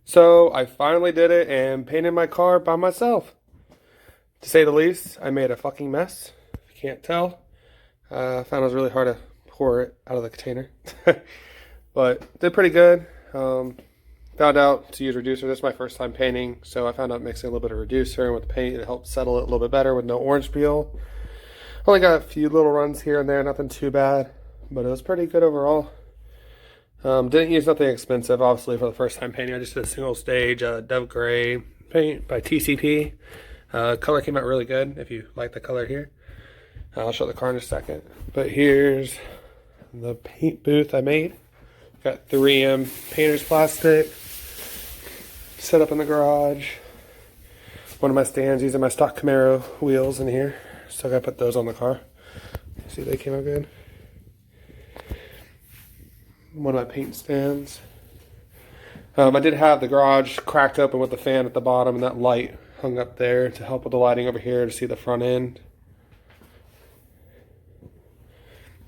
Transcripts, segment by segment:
So I finally did it and painted my car by myself. To say the least, I made a fucking mess. If you can't tell. I found it was really hard to pour it out of the container. But did pretty good. Found out to use reducer. This is my first time painting, so I found out mixing a little bit of reducer and with the paint, it helped settle it a little bit better with no orange peel. Only got a few little runs here and there, nothing too bad, but it was pretty good overall. Didn't use nothing expensive, obviously, for the first time painting. I just did a single stage Dove Gray paint by TCP. Color came out really good, if you like the color here. I'll show the car in a second. But here's the paint booth I made. Got 3M painter's plastic set up in the garage. One of my stands using my stock Camaro wheels in here. So I gotta put those on the car. See, they came out good. One of my paint stands. I did have the garage cracked open with the fan at the bottom and that light hung up there to help with the lighting over here to see the front end.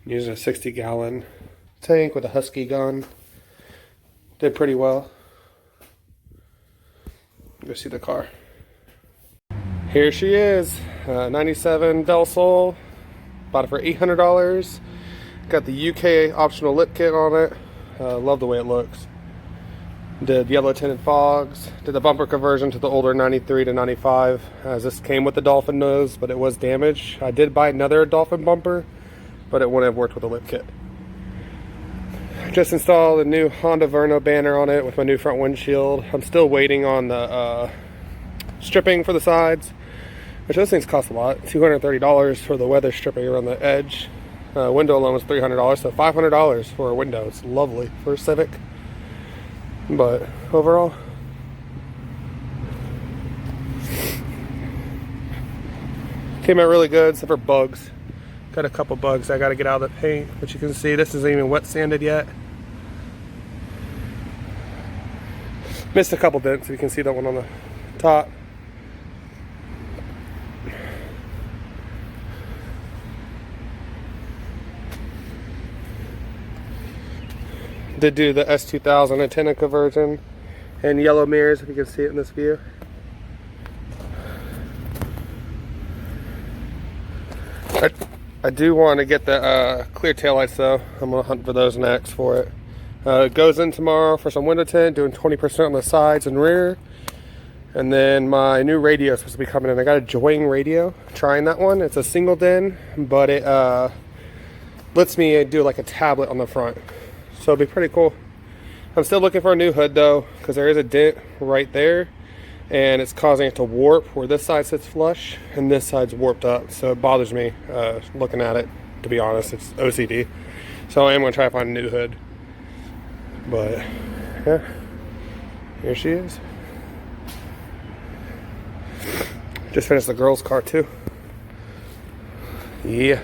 I'm using a 60-gallon tank with a Husky gun. Did pretty well. Go see the car. Here she is, 97 Del Sol. Bought it for $800. Got the UK optional lip kit on it. Love the way it looks. Did yellow tinted fogs. Did the bumper conversion to the older 93 to 95, as this came with the dolphin nose, but it was damaged. I did buy another dolphin bumper, but it wouldn't have worked with the lip kit. Just installed a new Honda Verno banner on it with my new front windshield. I'm still waiting on the stripping for the sides, which those things cost a lot. $230 for the weather stripping around the edge. Window alone was $300, so $500 for a window. It's lovely for a Civic. But overall, came out really good, except for bugs. Got a couple bugs I gotta get out of the paint, but you can see this isn't even wet sanded yet. Missed a couple dents, you can see that one on the top. Did do the S2000 antenna conversion and yellow mirrors, if you can see it in this view. I do want to get the clear taillights though. I'm going to hunt for those next for it. It goes in tomorrow for some window tint, doing 20% on the sides and rear. And then my new radio is supposed to be coming in. I got a Joying radio, trying that one. It's a single din, but it lets me do like a tablet on the front. So it'll be pretty cool. I'm still looking for a new hood though, because there is a dent right there. And it's causing it to warp where this side sits flush and this side's warped up, so it bothers me looking at it, to be honest. It's OCD, so I am going to try to find a new hood. But yeah, here she is. Just finished the girl's car too. Yeah.